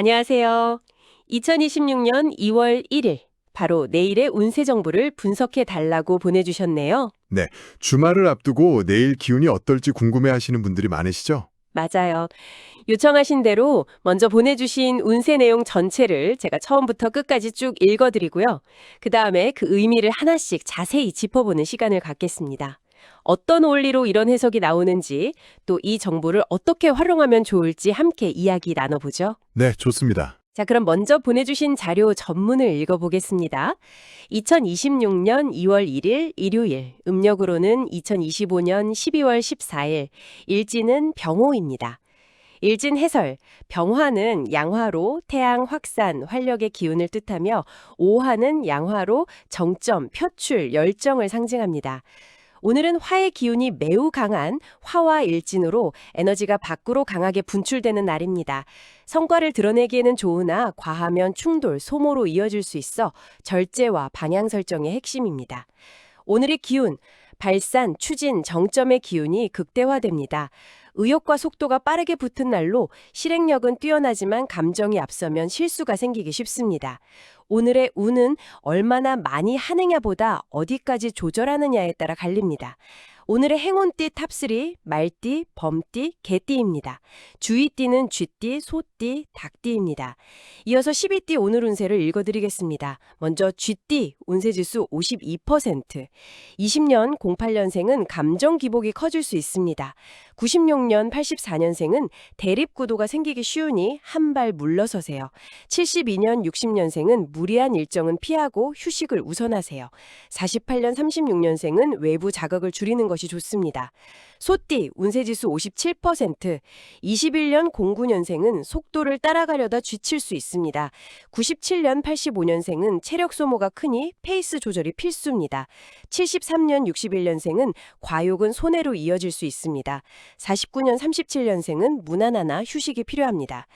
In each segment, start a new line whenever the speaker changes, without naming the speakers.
안녕하세요. 2026년 2월 1일, 바로 내일의 운세 정보를 분석해 달라고 보내주셨네요.
네, 주말을 앞두고 내일 기운이 어떨지 궁금해하시는 분들이 많으시죠?
맞아요. 요청하신 대로 먼저 보내주신 운세 내용 전체를 제가 처음부터 끝까지 쭉 읽어드리고요. 그 다음에 그 의미를 하나씩 자세히 짚어보는 시간을 갖겠습니다. 어떤 원리로 이런 해석이 나오는지, 또 이 정보를 어떻게 활용하면 좋을지 함께 이야기 나눠보죠.
네, 좋습니다.
자, 그럼 먼저 보내주신 자료 전문을 읽어보겠습니다. 2026년 2월 1일 일요일, 음력으로는 2025년 12월 14일, 일진은 병호입니다. 일진 해설, 병화는 양화로 태양, 확산, 활력의 기운을 뜻하며 오화는 양화로 정점, 표출, 열정을 상징합니다. 오늘은 화의 기운이 매우 강한 화와 일진으로 에너지가 밖으로 강하게 분출되는 날입니다. 성과를 드러내기에는 좋으나 과하면 충돌, 소모로 이어질 수 있어 절제와 방향 설정의 핵심입니다. 오늘의 기운, 발산, 추진, 정점의 기운이 극대화됩니다. 의욕과 속도가 빠르게 붙은 날로 실행력은 뛰어나지만 감정이 앞서면 실수가 생기기 쉽습니다. 오늘의 운은 얼마나 많이 하느냐보다 어디까지 조절하느냐에 따라 갈립니다. 오늘의 행운띠 탑3, 말띠, 범띠, 개띠입니다. 주의띠는 쥐띠, 소띠, 닭띠입니다. 이어서 12띠 오늘 운세를 읽어드리겠습니다. 먼저 쥐띠, 운세지수 52%. 20년 08년생은 감정 기복이 커질 수 있습니다. 96년 84년생은 대립구도가 생기기 쉬우니 한 발 물러서세요. 72년 60년생은 무리한 일정은 피하고 휴식을 우선하세요. 48년 36년생은 외부 자극을 줄이는 것이 좋습니다. 소띠, 운세지수 57%. 21년 09년생은 속도를 따라가려다 지칠 수 있습니다. 97년 85년생은 체력 소모가 크니 페이스 조절이 필수입니다. 73년 61년생은 과욕은 손해로 이어질 수 있습니다. 49년 37년생은 무난하나 휴식이 필요합니다.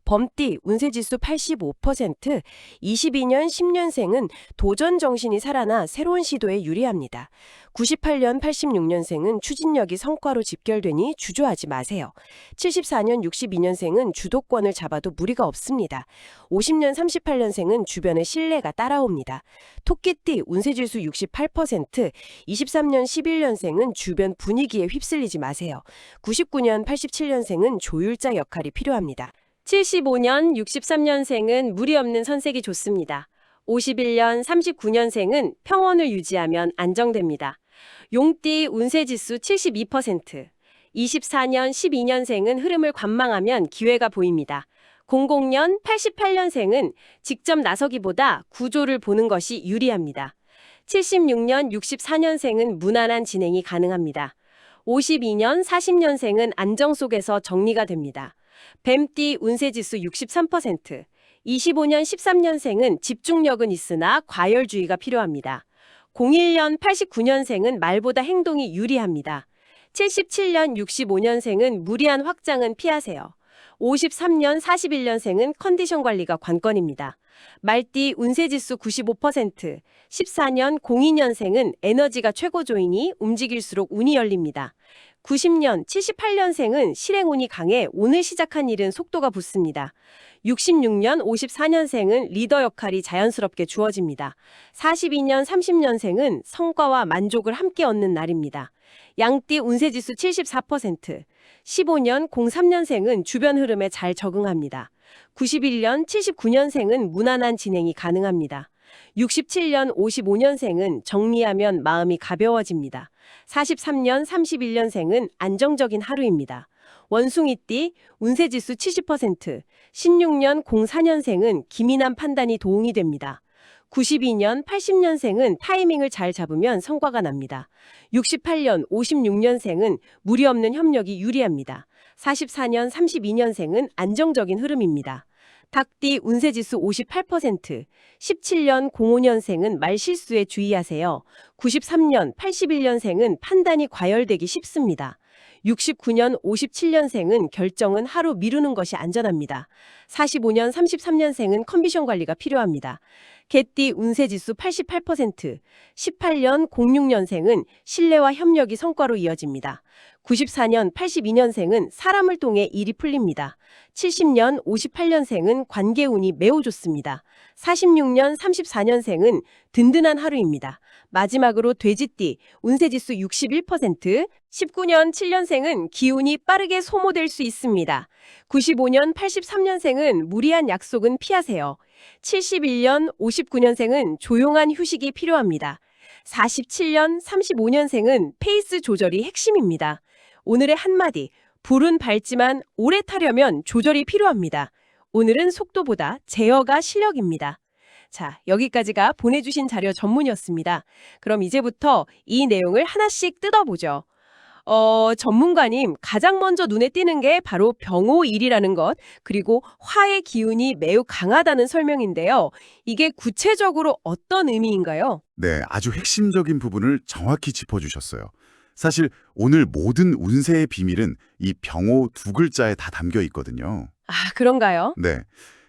범띠, 운세지수 85%. 22년 10년생은 도전 정신이 살아나 새로운 시도에 유리합니다. 98년 86년생은 추진력이 성과로 집결되니 주저하지 마세요. 74년 62년생은 주도권을 잡아도 무리가 없습니다. 50년 38년생은 주변의 신뢰가 따라옵니다. 토끼띠, 운세지수 68%. 23년 11년생은 주변 분위기에 휩쓸리지 마세요. 99년 87년생은 조율자 역할이 필요합니다. 75년 63년생은 무리 없는 선색이 좋습니다. 51년 39년생은 평온을 유지하면 안정됩니다. 용띠 운세지수 72%. 24년 12년생은 흐름을 관망하면 기회가 보입니다. 00년 88년생은 직접 나서기보다 구조를 보는 것이 유리합니다. 76년 64년생은 무난한 진행이 가능합니다. 52년 40년생은 안정 속에서 정리가 됩니다. 뱀띠 운세지수 63%. 25년 13년생은 집중력은 있으나 과열주의가 필요합니다. 01년 89년생은 말보다 행동이 유리합니다. 77년 65년생은 무리한 확장은 피하세요. 53년 41년생은 컨디션 관리가 관건입니다. 말띠 운세지수 95%. 14년 02년생은 에너지가 최고조이니 움직일수록 운이 열립니다. 90년 78년생은 실행운이 강해 오늘 시작한 일은 속도가 붙습니다. 66년 54년생은 리더 역할이 자연스럽게 주어집니다. 42년 30년생은 성과와 만족을 함께 얻는 날입니다. 양띠 운세지수 74%. 15년 03년생은 주변 흐름에 잘 적응합니다. 91년 79년생은 무난한 진행이 가능합니다. 67년 55년생은 정리하면 마음이 가벼워집니다. 43년 31년생은 안정적인 하루입니다. 원숭이띠 운세지수 70%. 16년 04년생은 기민한 판단이 도움이 됩니다. 92년 80년생은 타이밍을 잘 잡으면 성과가 납니다. 68년 56년생은 무리 없는 협력이 유리합니다. 44년 32년생은 안정적인 흐름입니다. 닭띠 운세지수 58%. 17년 05년생은 말실수에 주의하세요. 93년 81년생은 판단이 과열되기 쉽습니다. 69년 57년생은 결정은 하루 미루는 것이 안전합니다. 45년 33년생은 컨디션 관리가 필요합니다. 개띠 운세지수 88%. 18년 06년생은 신뢰와 협력이 성과로 이어집니다. 94년 82년생은 사람을 통해 일이 풀립니다. 70년 58년생은 관계운이 매우 좋습니다. 46년 34년생은 든든한 하루입니다. 마지막으로 돼지띠, 운세지수 61%, 19년 7년생은 기운이 빠르게 소모될 수 있습니다. 95년 83년생은 무리한 약속은 피하세요. 71년 59년생은 조용한 휴식이 필요합니다. 47년 35년생은 페이스 조절이 핵심입니다. 오늘의 한마디, 불은 밝지만 오래 타려면 조절이 필요합니다. 오늘은 속도보다 제어가 실력입니다. 자, 여기까지가 보내주신 자료 전문이었습니다. 그럼 이제부터 이 내용을 하나씩 뜯어보죠. 전문가님, 가장 먼저 눈에 띄는 게 바로 병호일이라는 것, 그리고 화의 기운이 매우 강하다는 설명인데요. 이게 구체적으로 어떤 의미인가요?
네, 아주 핵심적인 부분을 정확히 짚어주셨어요. 사실 오늘 모든 운세의 비밀은 이 병호 두 글자에 다 담겨 있거든요.
아, 그런가요?
네,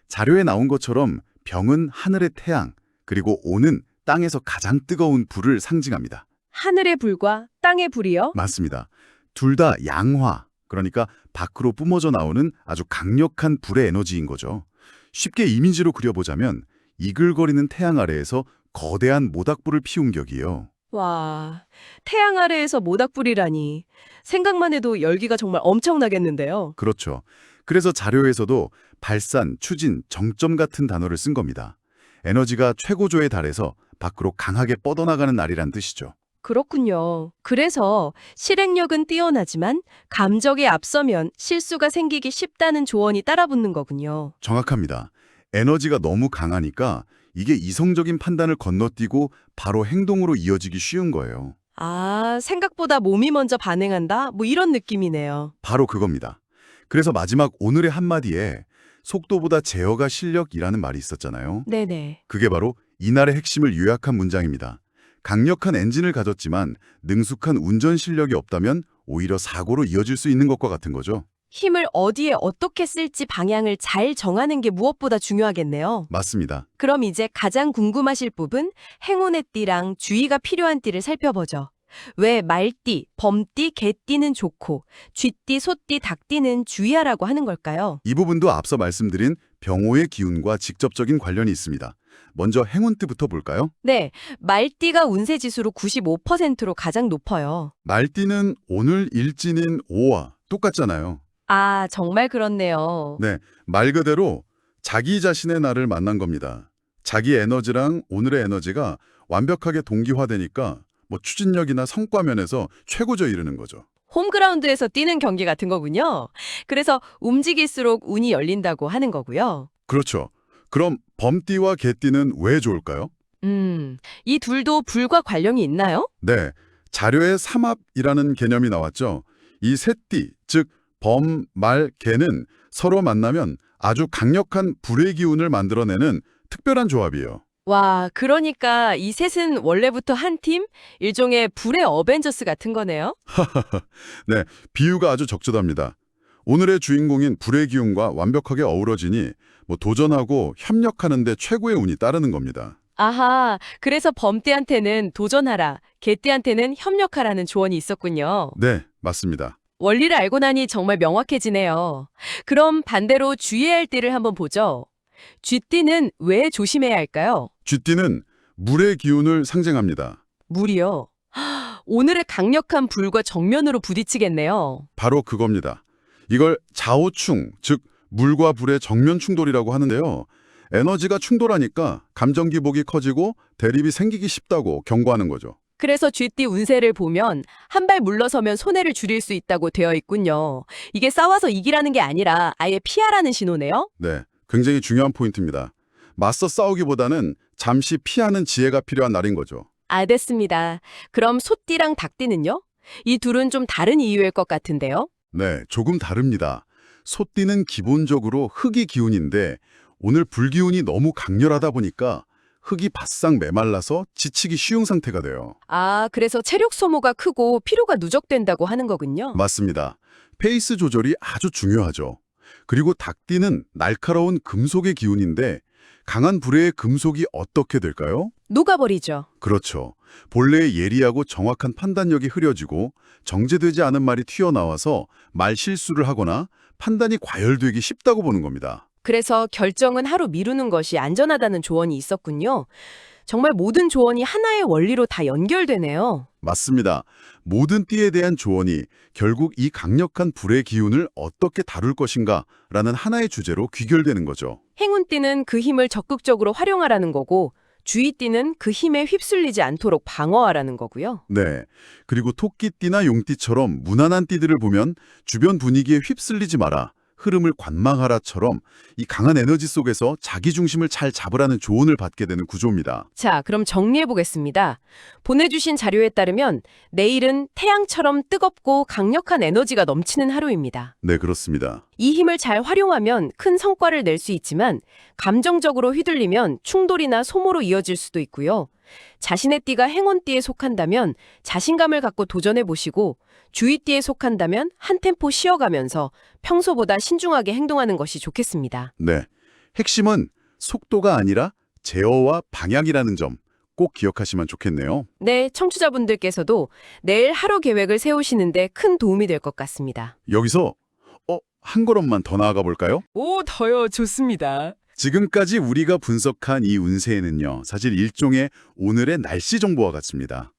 자료에 나온 것처럼 병은 하늘의 태양, 그리고 오는 땅에서 가장 뜨거운 불을 상징합니다.
하늘의 불과 땅의 불이요?
맞습니다. 둘 다 양화, 그러니까 밖으로 뿜어져 나오는 아주 강력한 불의 에너지인 거죠. 쉽게 이미지로 그려보자면 이글거리는 태양 아래에서 거대한 모닥불을 피운 격이에요.
와, 태양 아래에서 모닥불이라니. 생각만 해도 열기가 정말 엄청나겠는데요.
그렇죠. 그래서 자료에서도 발산, 추진, 정점 같은 단어를 쓴 겁니다. 에너지가 최고조에 달해서 밖으로 강하게 뻗어나가는 날이란 뜻이죠.
그렇군요. 그래서 실행력은 뛰어나지만 감정에 앞서면 실수가 생기기 쉽다는 조언이 따라붙는 거군요.
정확합니다. 에너지가 너무 강하니까 이게 이성적인 판단을 건너뛰고 바로 행동으로 이어지기 쉬운 거예요.
아, 생각보다 몸이 먼저 반응한다? 뭐 이런 느낌이네요.
바로 그겁니다. 그래서 마지막 오늘의 한마디에 속도보다 제어가 실력이라는 말이 있었잖아요.
네네.
그게 바로 이날의 핵심을 요약한 문장입니다. 강력한 엔진을 가졌지만 능숙한 운전 실력이 없다면 오히려 사고로 이어질 수 있는 것과 같은 거죠.
힘을 어디에 어떻게 쓸지 방향을 잘 정하는 게 무엇보다 중요하겠네요.
맞습니다.
그럼 이제 가장 궁금하실 부분, 행운의 띠랑 주의가 필요한 띠를 살펴보죠. 왜 말띠, 범띠, 개띠는 좋고 쥐띠, 소띠, 닭띠는 주의하라고 하는 걸까요?
이 부분도 앞서 말씀드린 병호의 기운과 직접적인 관련이 있습니다. 먼저 행운띠부터 볼까요?
네, 말띠가 운세지수로 95%로 가장 높아요.
말띠는 오늘 일진인 5와 똑같잖아요.
아, 정말 그렇네요.
네, 말 그대로 자기 자신의 날을 만난 겁니다. 자기 에너지랑 오늘의 에너지가 완벽하게 동기화되니까 추진력이나 성과 면에서 최고조에 이르는 거죠.
홈그라운드에서 뛰는 경기 같은 거군요. 그래서 움직일수록 운이 열린다고 하는 거고요.
그렇죠. 그럼 범띠와 개띠는 왜 좋을까요?
이 둘도 불과 관련이 있나요?
네, 자료에 삼합이라는 개념이 나왔죠. 이 세 띠, 즉 범, 말, 개는 서로 만나면 아주 강력한 불의 기운을 만들어내는 특별한 조합이에요.
와, 그러니까 이 셋은 원래부터 한 팀? 일종의 불의 어벤져스 같은 거네요?
네, 비유가 아주 적절합니다. 오늘의 주인공인 불의 기운과 완벽하게 어우러지니 도전하고 협력하는 데 최고의 운이 따르는 겁니다.
아하, 그래서 범띠한테는 도전하라, 개띠한테는 협력하라는 조언이 있었군요.
네, 맞습니다.
원리를 알고 나니 정말 명확해지네요. 그럼 반대로 주의해야 할 띠를 한번 보죠. 쥐띠는 왜 조심해야 할까요?
쥐띠는 물의 기운을 상징합니다.
물이요. 오늘의 강력한 불과 정면으로 부딪히겠네요.
바로 그겁니다. 이걸 좌우충, 즉 물과 불의 정면 충돌이라고 하는데요. 에너지가 충돌하니까 감정 기복이 커지고 대립이 생기기 쉽다고 경고하는 거죠.
그래서 쥐띠 운세를 보면 한 발 물러서면 손해를 줄일 수 있다고 되어 있군요. 이게 싸워서 이기라는 게 아니라 아예 피하라는 신호네요?
네, 굉장히 중요한 포인트입니다. 맞서 싸우기보다는 잠시 피하는 지혜가 필요한 날인 거죠.
알겠습니다. 그럼 소띠랑 닭띠는요? 이 둘은 좀 다른 이유일 것 같은데요?
네, 조금 다릅니다. 소띠는 기본적으로 흙이 기운인데 오늘 불기운이 너무 강렬하다 보니까 흙이 바싹 메말라서 지치기 쉬운 상태가 돼요.
아, 그래서 체력 소모가 크고 피로가 누적된다고 하는 거군요.
맞습니다. 페이스 조절이 아주 중요하죠. 그리고 닭띠는 날카로운 금속의 기운인데 강한 불의 금속이 어떻게 될까요?
녹아버리죠.
그렇죠. 본래의 예리하고 정확한 판단력이 흐려지고 정제되지 않은 말이 튀어나와서 말 실수를 하거나 판단이 과열되기 쉽다고 보는 겁니다.
그래서 결정은 하루 미루는 것이 안전하다는 조언이 있었군요. 정말 모든 조언이 하나의 원리로 다 연결되네요.
맞습니다. 모든 띠에 대한 조언이 결국 이 강력한 불의 기운을 어떻게 다룰 것인가라는 하나의 주제로 귀결되는 거죠.
행운띠는 그 힘을 적극적으로 활용하라는 거고 주의띠는 그 힘에 휩쓸리지 않도록 방어하라는 거고요.
네. 그리고 토끼띠나 용띠처럼 무난한 띠들을 보면 주변 분위기에 휩쓸리지 마라, 흐름을 관망하라처럼 이 강한 에너지 속에서 자기 중심을 잘 잡으라는 조언을 받게 되는 구조입니다.
자, 그럼 정리해 보겠습니다. 보내주신 자료에 따르면 내일은 태양처럼 뜨겁고 강력한 에너지가 넘치는 하루입니다.
네, 그렇습니다.
이 힘을 잘 활용하면 큰 성과를 낼 수 있지만 감정적으로 휘둘리면 충돌이나 소모로 이어질 수도 있고요. 자신의 띠가 행운띠에 속한다면 자신감을 갖고 도전해 보시고 주의띠에 속한다면 한 템포 쉬어가면서 평소보다 신중하게 행동하는 것이 좋겠습니다.
네. 핵심은 속도가 아니라 제어와 방향이라는 점 꼭 기억하시면 좋겠네요.
네, 청취자분들께서도 내일 하루 계획을 세우시는데 큰 도움이 될 것 같습니다.
여기서 한 걸음만 더 나아가 볼까요?
오, 더요. 좋습니다.
지금까지 우리가 분석한 이 운세에는요, 사실 일종의 오늘의 날씨 정보와 같습니다.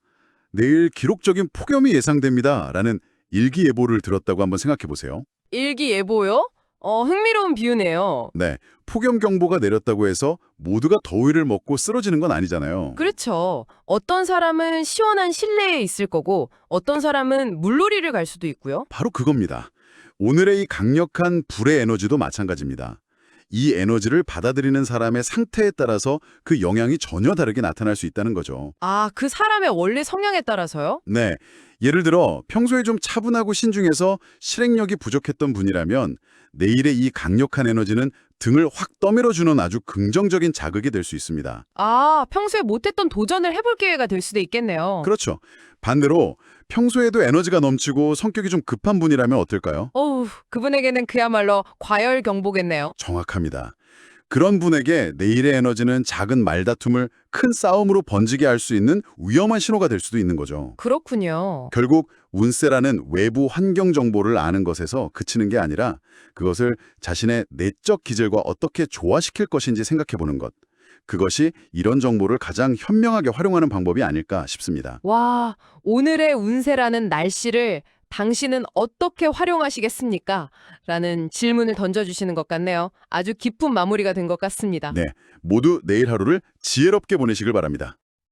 내일 기록적인 폭염이 예상됩니다 라는 일기예보를 들었다고 한번 생각해 보세요.
일기예보요? 흥미로운 비유네요.
네, 폭염 경보가 내렸다고 해서 모두가 더위를 먹고 쓰러지는 건 아니잖아요.
그렇죠. 어떤 사람은 시원한 실내에 있을 거고 어떤 사람은 물놀이를 갈 수도 있고요.
바로 그겁니다. 오늘의 이 강력한 불의 에너지도 마찬가지입니다. 이 에너지를 받아들이는 사람의 상태에 따라서 그 영향이 전혀 다르게 나타날 수 있다는 거죠.
아, 그 사람의 원래 성향에 따라서요?
네, 예를 들어 평소에 좀 차분하고 신중해서 실행력이 부족했던 분이라면 내일의 이 강력한 에너지는 등을 확 떠밀어주는 아주 긍정적인 자극이 될 수 있습니다.
아, 평소에 못했던 도전을 해볼 기회가 될 수도 있겠네요.
그렇죠. 반대로 평소에도 에너지가 넘치고 성격이 좀 급한 분이라면 어떨까요?
어우, 그분에게는 그야말로 과열 경보겠네요.
정확합니다. 그런 분에게 내일의 에너지는 작은 말다툼을 큰 싸움으로 번지게 할 수 있는 위험한 신호가 될 수도 있는 거죠.
그렇군요.
결국 운세라는 외부 환경 정보를 아는 것에서 그치는 게 아니라 그것을 자신의 내적 기질과 어떻게 조화시킬 것인지 생각해보는 것. 그것이 이런 정보를 가장 현명하게 활용하는 방법이 아닐까 싶습니다.
와, 오늘의 운세라는 날씨를 당신은 어떻게 활용하시겠습니까? 라는 질문을 던져주시는 것 같네요. 아주 깊은 마무리가 된 것 같습니다.
네, 모두 내일 하루를 지혜롭게 보내시길 바랍니다.